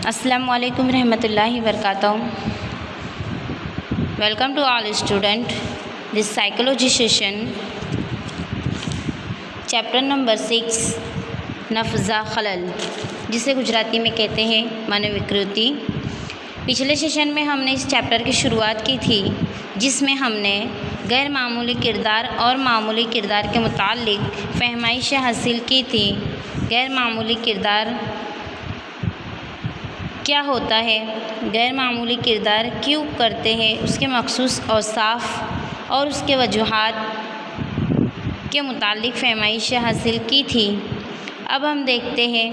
السلام علیکم رحمۃ اللہ وبرکاتہ. Welcome to all student. This psychology session chapter number 6 نفزہ خلل، جسے گجراتی میں کہتے ہیں منوکرتی. پچھلے سیشن میں ہم نے اس چیپٹر کی شروعات کی تھی، جس میں ہم نے غیر معمولی کردار اور معمولی کردار کے متعلق فہمائشیں حاصل کی تھی. غیر معمولی کردار کیا ہوتا ہے، غیر معمولی کردار کیوں کرتے ہیں، اس کے مخصوص اوصاف اور اس کے وجوہات کے متعلق فہمائشیں حاصل کی تھی. اب ہم دیکھتے ہیں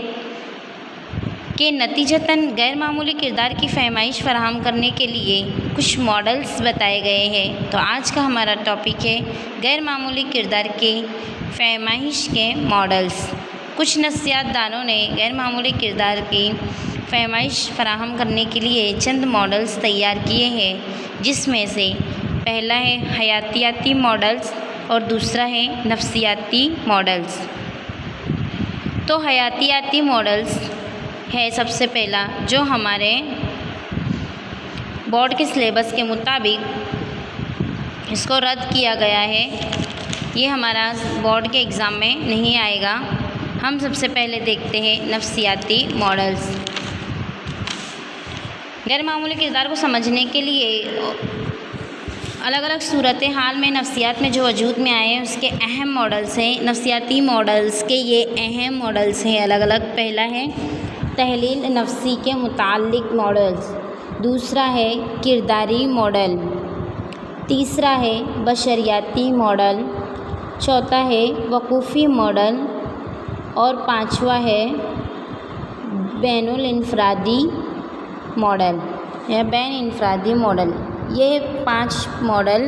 کہ نتیجتاً غیر معمولی کردار کی فہمائش فراہم کرنے کے لیے کچھ ماڈلز بتائے گئے ہیں. تو آج کا ہمارا ٹاپک ہے غیر معمولی کردار کی فہمائش کے ماڈلز. کچھ نفسیات دانوں نے غیر معمولی کردار کی فہمائش فراہم کرنے کے لیے چند ماڈلز تیار کیے ہیں، جس میں سے پہلا ہے حیاتیاتی ماڈلز اور دوسرا ہے نفسیاتی ماڈلز. تو حیاتیاتی ماڈلز ہے سب سے پہلا، جو ہمارے بورڈ کے سلیبس کے مطابق اس کو رد کیا گیا ہے. یہ ہمارا بورڈ کے ایگزام میں نہیں آئے گا. ہم سب سے پہلے دیکھتے ہیں نفسیاتی ماڈلز. غیر معمولی کردار کو سمجھنے کے لیے الگ الگ صورتحال میں نفسیات میں جو وجود میں آئے ہیں اس کے اہم ماڈلز ہیں. نفسیاتی ماڈلز کے یہ اہم ماڈلز ہیں الگ الگ. پہلا ہے تحلیل نفسی کے متعلق ماڈلز، دوسرا ہے کرداری ماڈل، تیسرا ہے بشریاتی ماڈل، چوتھا ہے وقوفی ماڈل اور پانچواں ہے بین الانفرادی ماڈل یا بین انفرادی ماڈل. یہ 5 ماڈل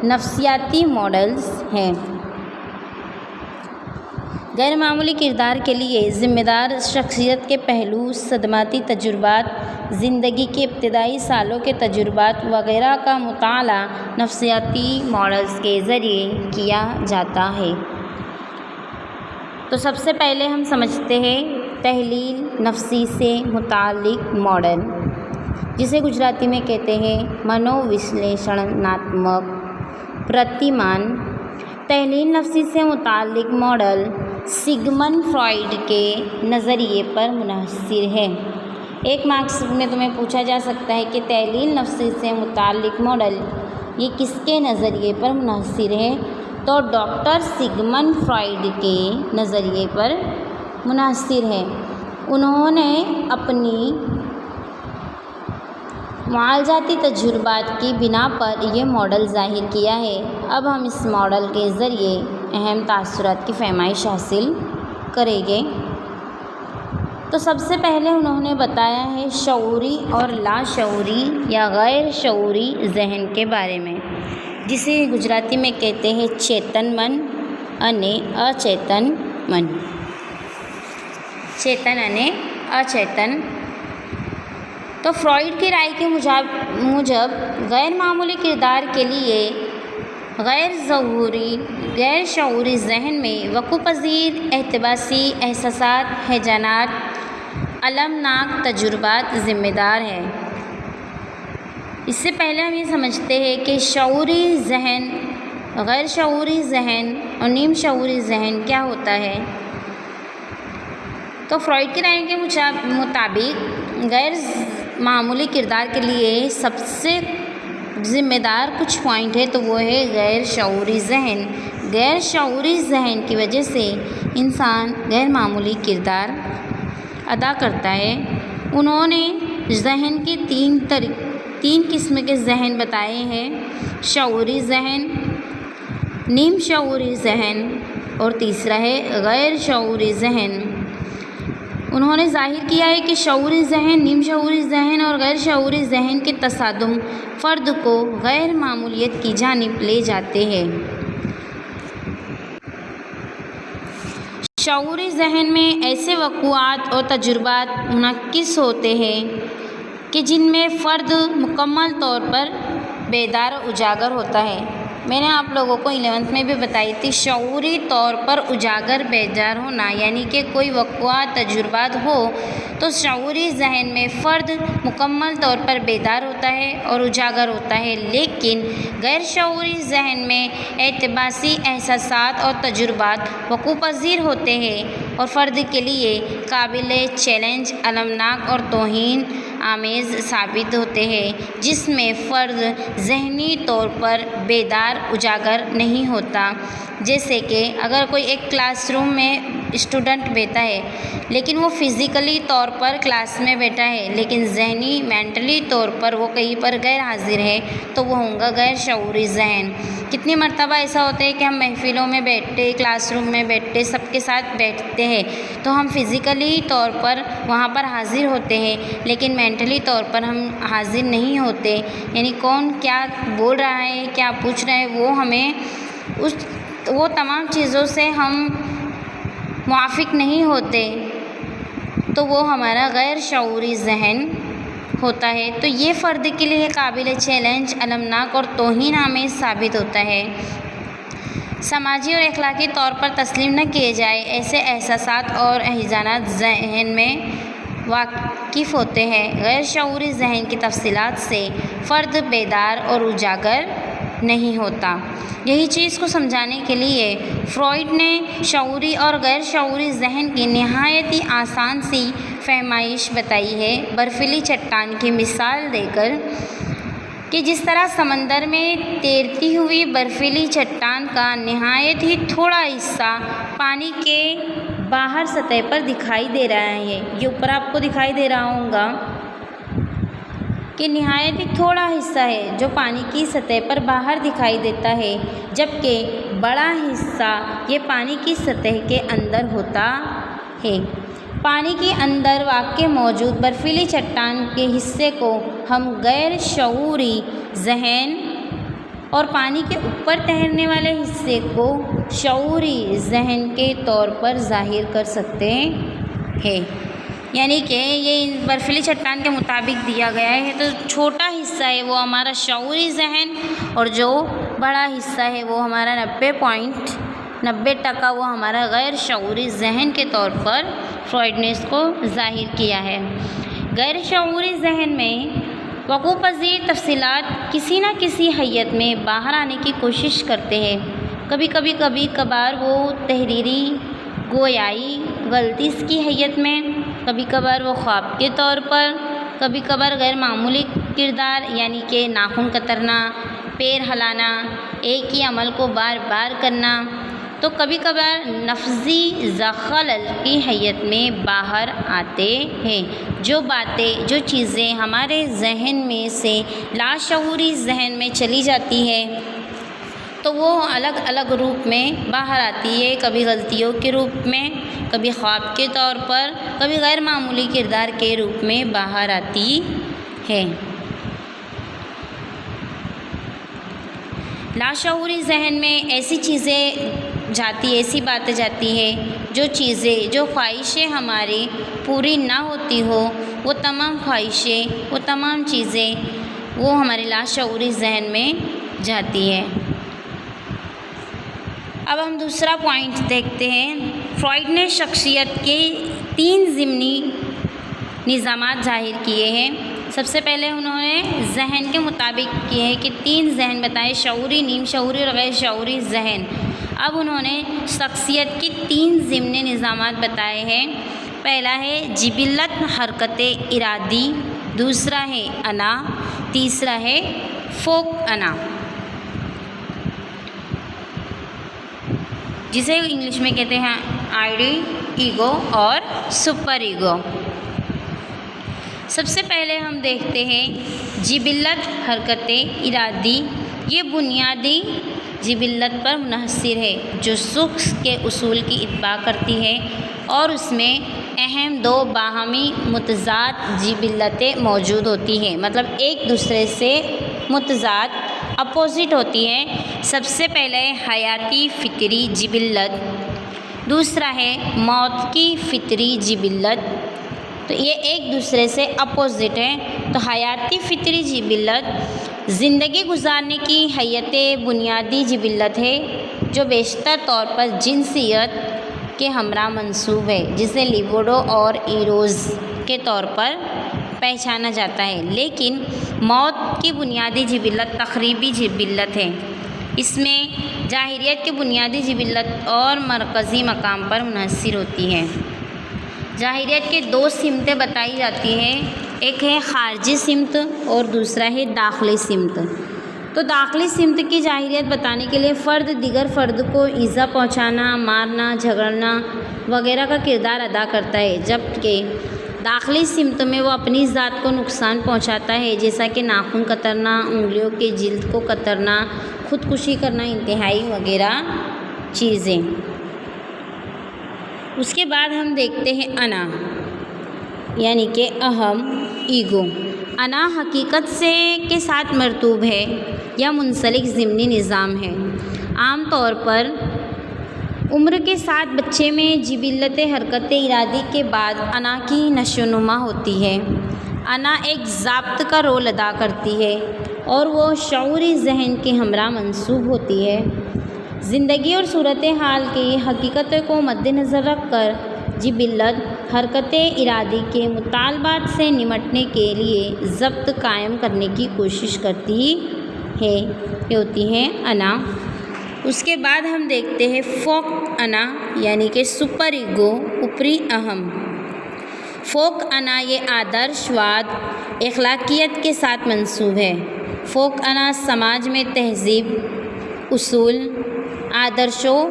نفسیاتی ماڈلز ہیں. غیر معمولی کردار کے لیے ذمہ دار شخصیت کے پہلو، صدماتی تجربات، زندگی کے ابتدائی سالوں کے تجربات وغیرہ کا مطالعہ نفسیاتی ماڈلز کے ذریعے کیا جاتا ہے. تو سب سے پہلے ہم سمجھتے ہیں تحلیل نفسی سے متعلق ماڈل، جسے گجراتی میں کہتے ہیں منووشلیشناتمک پرتیمان. تحلیل نفسی سے متعلق ماڈل سگمنڈ فرائیڈ کے نظریے پر منحصر ہے. ایک مارکس میں تمہیں پوچھا جا سکتا ہے کہ تحلیل نفسی سے متعلق ماڈل یہ کس کے نظریے پر منحصر ہے؟ تو ڈاکٹر سگمنڈ فرائیڈ کے نظریے پر منحصر ہے. انہوں نے اپنی معالجاتی تجربات کی بنا پر یہ ماڈل ظاہر کیا ہے. اب ہم اس ماڈل کے ذریعے اہم تاثرات کی فہمائش حاصل کریں گے. تو سب سے پہلے انہوں نے بتایا ہے شعوری اور لاشعوری یا غیر شعوری ذہن کے بارے میں، جسے گجراتی میں کہتے ہیں چیتن من અને અચેતન من. چیتن અને اچیتن. تو فرائیڈ کی رائے کے موجب غیر معمولی کردار کے لیے غیر شعوری ذہن میں وقوع پذیر احتباسی احساسات، ہیجانات، المناک تجربات ذمہ دار ہیں. اس سے پہلے ہم یہ سمجھتے ہیں کہ شعوری ذہن، غیر شعوری ذہن اور نیم شعوری ذہن کیا ہوتا ہے. تو فرائیڈ کی رائے کے مطابق غیر معمولی کردار کے لیے سب سے ذمہ دار کچھ پوائنٹ ہے، تو وہ ہے غیر شعوری ذہن. غیر شعوری ذہن کی وجہ سے انسان غیر معمولی کردار ادا کرتا ہے. انہوں نے ذہن کے 3 قسم کے ذہن بتائے ہیں: شعوری ذہن، نیم شعوری ذہن اور تیسرا ہے غیر شعوری ذہن. انہوں نے ظاہر کیا ہے کہ شعوری ذہن، نیم شعوری ذہن اور غیر شعوری ذہن کے تصادم فرد کو غیر معمولیت کی جانب لے جاتے ہیں. شعوری ذہن میں ایسے واقعات اور تجربات منعکس ہوتے ہیں کہ جن میں فرد مکمل طور پر بیدار و اجاگر ہوتا ہے. میں نے آپ لوگوں کو 11th میں بھی بتائی تھی، شعوری طور پر اجاگر بیدار ہونا، یعنی کہ کوئی واقعات تجربات ہو تو شعوری ذہن میں فرد مکمل طور پر بیدار ہوتا ہے اور اجاگر ہوتا ہے، لیکن غیر شعوری ذہن میں احتباسی احساسات اور تجربات وقوع پذیر ہوتے ہیں اور فرد کے لیے قابل چیلنج، المناک اور توہین آمیز ثابت ہوتے ہیں، جس میں فرد ذہنی طور پر بیدار اجاگر نہیں ہوتا۔ جیسے کہ اگر کوئی ایک کلاس روم میں اسٹوڈنٹ بیٹھا ہے لیکن وہ فزیکلی طور پر کلاس میں بیٹھا ہے لیکن ذہنی مینٹلی طور پر وہ کہیں پر غیر حاضر ہے تو وہ ہوگا غیر شعوری ذہن۔ کتنی مرتبہ ایسا ہوتا ہے کہ ہم محفلوں میں بیٹھتے، کلاس روم میں بیٹھتے، سب کے ساتھ بیٹھتے ہیں تو ہم فزیکلی طور پر وہاں پر حاضر ہوتے ہیں لیکن مینٹلی طور پر ہم حاضر نہیں ہوتے، یعنی کون کیا بول رہا ہے، کیا پوچھ رہا ہے، وہ ہمیں وہ تمام چیزوں سے ہم موافق نہیں ہوتے، تو وہ ہمارا غیر شعوری ذہن ہوتا ہے۔ تو یہ فرد کے لیے قابل چیلنج، المناک اور توہین آمیز ثابت ہوتا ہے۔ سماجی اور اخلاقی طور پر تسلیم نہ کیے جائے ایسے احساسات اور رجحانات ذہن میں واقف ہوتے ہیں۔ غیر شعوری ذہن کی تفصیلات سے فرد بیدار اور اجاگر نہیں ہوتا۔ یہی چیز کو سمجھانے کے لیے فروئڈ نے شعوری اور غیر شعوری ذہن کی نہایت ہی آسان سی فہمائش بتائی ہے، برفیلی چٹان کی مثال دے کر کہ جس طرح سمندر میں تیرتی ہوئی برفیلی چٹان کا نہایت ہی تھوڑا حصہ پانی کے باہر سطح پر دکھائی دے رہا ہے، یہ اوپر آپ کو دکھائی دے رہا ہوگا کہ نہایت ہی تھوڑا حصہ ہے جو پانی کی سطح پر باہر دکھائی دیتا ہے، جبکہ بڑا حصہ یہ پانی کی سطح کے اندر ہوتا ہے۔ پانی کے اندر واقع موجود برفیلی چٹان کے حصے کو ہم غیر شعوری ذہن اور پانی کے اوپر تیرنے والے حصے کو شعوری ذہن کے طور پر ظاہر کر سکتے ہیں، یعنی کہ یہ برفیلی چٹان کے مطابق دیا گیا ہے تو چھوٹا حصہ ہے وہ ہمارا شعوری ذہن اور جو بڑا حصہ ہے وہ ہمارا 90% وہ ہمارا غیر شعوری ذہن کے طور پر فروئڈ نے اس کو ظاہر کیا ہے۔ غیر شعوری ذہن میں وقوع پذیر تفصیلات کسی نہ کسی حیت میں باہر آنے کی کوشش کرتے ہیں، کبھی کبھار وہ تحریری گویائی غلطی کی حیت میں، کبھی کبھار وہ خواب کے طور پر، کبھی کبھار غیر معمولی کردار یعنی کہ ناخن کترنا، پیر ہلانا، ایک ہی عمل کو بار بار کرنا، تو کبھی کبھار نفسی خلل کی حیت میں باہر آتے ہیں۔ جو باتیں، جو چیزیں ہمارے ذہن میں سے لاشعوری ذہن میں چلی جاتی ہے تو وہ الگ الگ روپ میں باہر آتی ہے، کبھی غلطیوں کے روپ میں، کبھی خواب کے طور پر، کبھی غیر معمولی کردار کے روپ میں باہر آتی ہے۔ لاشعوری ذہن میں ایسی چیزیں جاتی، ایسی باتیں جاتی ہے، جو خواہشیں ہماری پوری نہ ہوتی ہو، وہ تمام خواہشیں، وہ تمام چیزیں وہ ہمارے لاشعوری ذہن میں جاتی ہے۔ اب ہم دوسرا پوائنٹ دیکھتے ہیں۔ فروئڈ نے شخصیت کے 3 ضمنی نظامات ظاہر کیے ہیں۔ سب سے پہلے انہوں نے ذہن کے مطابق کیے ہیں کہ 3 ذہن بتائے، شعوری، نیم شعوری اور غیر شعوری ذہن۔ اب انہوں نے شخصیت کے 3 ضمنی نظامات بتائے ہیں۔ پہلا ہے جبلت حرکت ارادی، دوسرا ہے انا، تیسرا ہے فوق انا، جسے انگلش میں کہتے ہیں آئیڈی، ایگو اور سپر ایگو۔ سب سے پہلے ہم دیکھتے ہیں جبلت حرکت ارادی۔ یہ بنیادی جبلت پر منحصر ہے جو شخص کے اصول کی اتباع کرتی ہے اور اس میں اہم 2 باہمی متضاد جبلتیں موجود ہوتی ہیں، مطلب ایک دوسرے سے متضاد، اپوزٹ ہوتی ہے۔ سب سے پہلے حیاتی فطری جبلت، دوسرا ہے موت کی فطری جبلت، تو یہ ایک دوسرے سے اپوزٹ ہیں۔ تو حیاتی فطری جبلت زندگی گزارنے کی حیت بنیادی جبلت ہے جو بیشتر طور پر جنسیت کے ہمراہ منسوب ہے، جسے لیبیڈو اور ایروز کے طور پر پہچانا جاتا ہے، لیکن موت کی بنیادی جبلت تخریبی جبلت ہے۔ اس میں ظاہریت کی بنیادی جبلت اور مرکزی مقام پر منحصر ہوتی ہے۔ ظاہریت کے دو سمتیں بتائی جاتی ہیں، ایک ہے خارجی سمت اور دوسرا ہے داخلی سمت۔ تو داخلی سمت کی ظاہریت بتانے کے لیے فرد دیگر فرد کو ایذا پہنچانا، مارنا، جھگڑنا وغیرہ کا کردار ادا کرتا ہے، جبکہ داخلی سمت میں وہ اپنی ذات کو نقصان پہنچاتا ہے، جیسا کہ ناخن کترنا، انگلیوں کے جلد کو کترنا، خودکشی کرنا، انتہائی وغیرہ چیزیں۔ اس کے بعد ہم دیکھتے ہیں انا، یعنی کہ اہم، ایگو۔ انا حقیقت کے ساتھ مرتوب ہے یا منسلک ضمنی نظام ہے۔ عام طور پر عمر کے ساتھ بچے میں جبلت حرکت ارادی کے بعد انا کی نشو و نما ہوتی ہے۔ انا ایک ضابط کا رول ادا کرتی ہے اور وہ شعوری ذہن کے ہمراہ منسوب ہوتی ہے۔ زندگی اور صورتحال کی حقیقت کو مد نظر رکھ کر جبلت حرکت ارادی کے مطالبات سے نمٹنے کے لیے ضبط قائم کرنے کی کوشش کرتی ہے، یہ ہوتی ہے انا۔ اس کے بعد ہم دیکھتے ہیں فوق انا، یعنی کہ سپر ایگو، اوپری اہم۔ فوق انا یہ آدرش واد اخلاقیت کے ساتھ منسوب ہے۔ فوق انا سماج میں تہذیب، اصول، آدرشوں،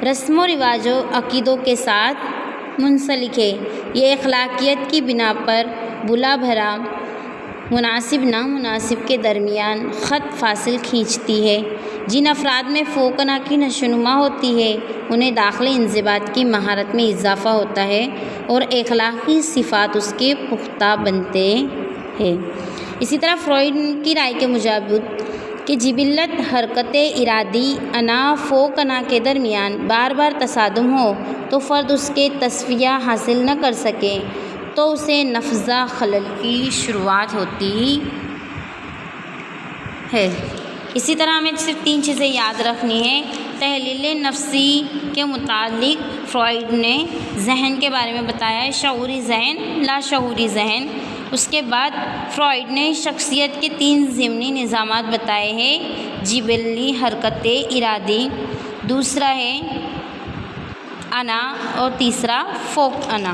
رسم و رواجوں، عقیدوں کے ساتھ منسلک ہے۔ یہ اخلاقیات کی بنا پر بھلا بھرا، مناسب نامناسب کے درمیان خط فاصل کھینچتی ہے۔ جن افراد میں فوق انا کی نشو و نما ہوتی ہے انہیں داخلی انضباط کی مہارت میں اضافہ ہوتا ہے اور اخلاقی صفات اس کے پختہ بنتے ہیں۔ اسی طرح فروئڈ کی رائے کے مطابق کہ جبلت حرکت ارادی انا فوق انا کے درمیان بار بار تصادم ہو تو فرد اس کے تصفیہ حاصل نہ کر سکے تو اسے نفذہ خلل کی شروعات ہوتی ہے۔ اسی طرح ہمیں صرف 3 چیزیں یاد رکھنی ہیں۔ تحلیل نفسی کے متعلق فروئڈ نے ذہن کے بارے میں بتایا ہے، شعوری ذہن، لاشعوری ذہن۔ اس کے بعد فروئڈ نے شخصیت کے 3 ضمنی نظامات بتائے ہیں، جبلی حرکت ارادی، دوسرا ہے انا اور تیسرا فوق انا۔